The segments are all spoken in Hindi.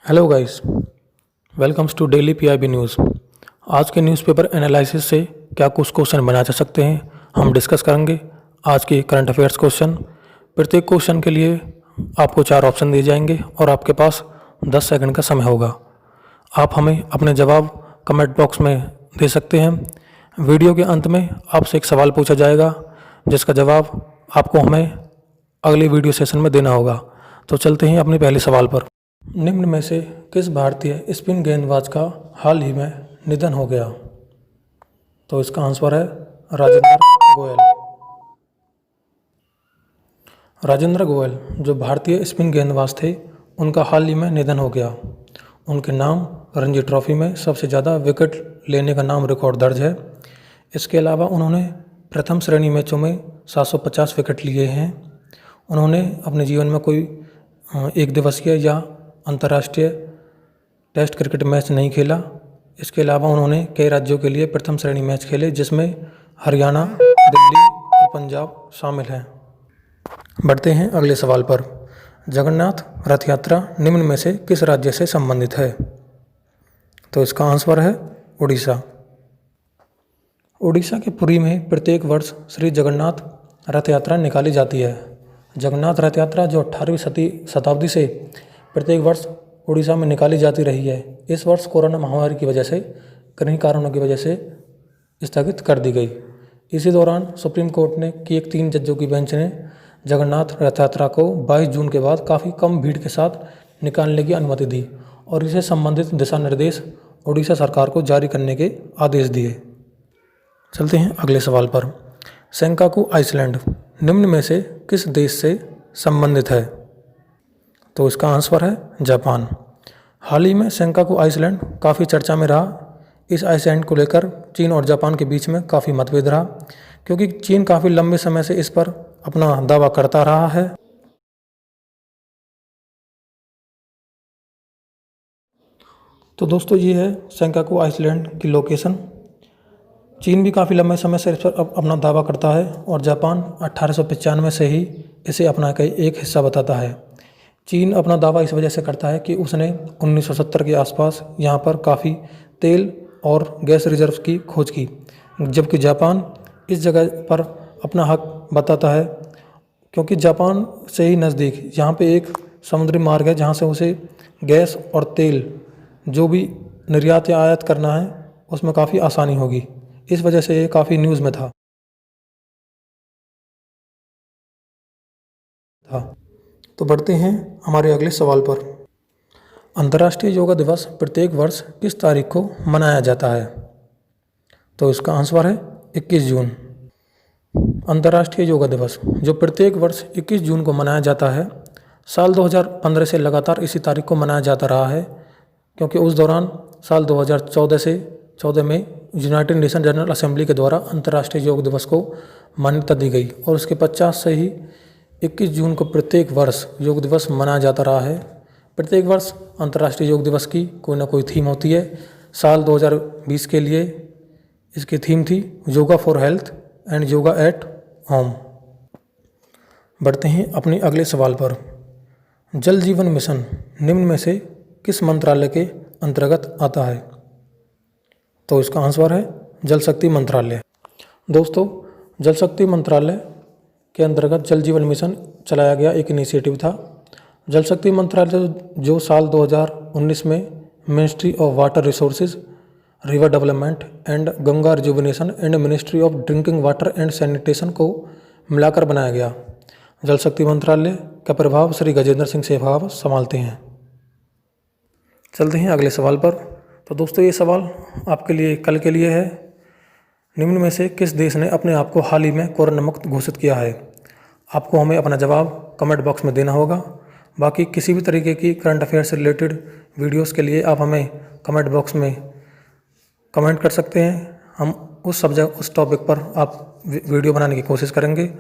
Hello guys, welcomes to daily PIB news. आज के न्यूज़पेपर एनालिसिस से क्या कुछ क्वेश्चन बनाए जा सकते हैं हम डिस्कस करेंगे। आज के करंट अफेयर्स क्वेश्चन, प्रत्येक क्वेश्चन के लिए आपको 4 ऑप्शन दिए जाएंगे और आपके पास 10 सेकंड का समय होगा। आप हमें अपने जवाब कमेंट बॉक्स में दे सकते हैं। वीडियो के अंत में आपसे एक सवाल पूछा जाएगा जिसका जवाब आपको हमें अगले वीडियो सेशन में देना होगा। तो चलते हैं अपने पहले सवाल पर। निम्न में से किस भारतीय स्पिन गेंदबाज का हाल ही में निधन हो गया? तो इसका आंसर है राजेंद्र गोयल। राजेंद्र गोयल जो भारतीय स्पिन गेंदबाज थे, उनका हाल ही में निधन हो गया। उनके नाम रणजी ट्रॉफी में सबसे ज़्यादा विकेट लेने का नाम रिकॉर्ड दर्ज है। इसके अलावा उन्होंने प्रथम श्रेणी मैचों में 750 विकेट लिए हैं। उन्होंने अपने जीवन में कोई एक दिवसीय या अंतर्राष्ट्रीय टेस्ट क्रिकेट मैच नहीं खेला। इसके अलावा उन्होंने कई राज्यों के लिए प्रथम श्रेणी मैच खेले, जिसमें हरियाणा, दिल्ली और पंजाब शामिल हैं। बढ़ते हैं अगले सवाल पर। जगन्नाथ रथ यात्रा निम्न में से किस राज्य से संबंधित है? तो इसका आंसर है उड़ीसा। उड़ीसा के पुरी में प्रत्येक वर्ष श्री जगन्नाथ रथ यात्रा निकाली जाती है। जगन्नाथ रथ यात्रा जो 18वीं शताब्दी से प्रत्येक वर्ष उड़ीसा में निकाली जाती रही है, इस वर्ष कोरोना महामारी की वजह से, कई कारणों की वजह से स्थगित कर दी गई। इसी दौरान सुप्रीम कोर्ट ने की एक 3 जजों की बेंच ने जगन्नाथ रथ यात्रा को 22 जून के बाद काफ़ी कम भीड़ के साथ निकालने की अनुमति दी और इसे संबंधित दिशा निर्देश उड़ीसा सरकार को जारी करने के आदेश दिए। चलते हैं अगले सवाल पर। सेंकाकू आइसलैंड निम्न में से किस देश से संबंधित है? तो इसका आंसर है जापान। हाल ही में सेंकाकू आइसलैंड काफ़ी चर्चा में रहा। इस आइसलैंड को लेकर चीन और जापान के बीच में काफ़ी मतभेद रहा, क्योंकि चीन काफ़ी लंबे समय से इस पर अपना दावा करता रहा है। तो दोस्तों, ये है सेंकाकू आइसलैंड की लोकेशन। चीन भी काफ़ी लंबे समय से इस पर अपना दावा करता है और जापान 1895 से ही इसे अपना एक हिस्सा बताता है। चीन अपना दावा इस वजह से करता है कि उसने 1970 के आसपास यहाँ पर काफ़ी तेल और गैस रिजर्व की खोज की, जबकि जापान इस जगह पर अपना हक बताता है, क्योंकि जापान से ही नज़दीक यहाँ पे एक समुद्री मार्ग है जहाँ से उसे गैस और तेल जो भी निर्यात या आयात करना है उसमें काफ़ी आसानी होगी। इस वजह से ये काफ़ी न्यूज़ में था। तो बढ़ते हैं हमारे अगले सवाल पर। अंतर्राष्ट्रीय योगा दिवस प्रत्येक वर्ष किस तारीख को मनाया जाता है? तो इसका आंसर है 21 जून। अंतर्राष्ट्रीय योगा दिवस जो प्रत्येक वर्ष 21 जून को मनाया जाता है, साल 2015 से लगातार इसी तारीख को मनाया जाता रहा है, क्योंकि उस दौरान साल 2014 में यूनाइटेड नेशन जनरल असेंबली के द्वारा अंतर्राष्ट्रीय योग दिवस को मान्यता दी गई और उसके 50 से ही 21 जून को प्रत्येक वर्ष योग दिवस मनाया जाता रहा है। प्रत्येक वर्ष अंतर्राष्ट्रीय योग दिवस की कोई ना कोई थीम होती है। साल 2020 के लिए इसकी थीम थी yoga for health and yoga at home. बढ़ते हैं अपने अगले सवाल पर। जल जीवन मिशन निम्न में से किस मंत्रालय के अंतर्गत आता है? तो इसका आंसर है जल शक्ति मंत्रालय। दोस्तों, जल शक्ति मंत्रालय के अंतर्गत जल जीवन मिशन चलाया गया एक इनिशिएटिव था। जल शक्ति मंत्रालय जो साल 2019 में ministry of water resources, river development and Ganga rejuvenation and ministry of drinking water and sanitation को मिलाकर बनाया गया। जल शक्ति मंत्रालय का प्रभाव श्री गजेंद्र सिंह शेखावत संभालते हैं। चलते हैं अगले सवाल पर। तो दोस्तों, ये सवाल आपके लिए कल के लिए है। निम्न में से किस देश ने अपने आप को हाल ही में कोरोना मुक्त घोषित किया है? आपको हमें अपना जवाब कमेंट बॉक्स में देना होगा। बाकी किसी भी तरीके की करंट अफेयर से रिलेटेड वीडियोस के लिए आप हमें कमेंट बॉक्स में कमेंट कर सकते हैं। हम उस टॉपिक पर आप वीडियो बनाने की कोशिश करेंगे।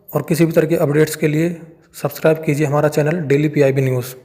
और किसी भी तरह के अपडेट्स के लिए सब्सक्राइब कीजिए हमारा चैनल डेली पीआईबी न्यूज़।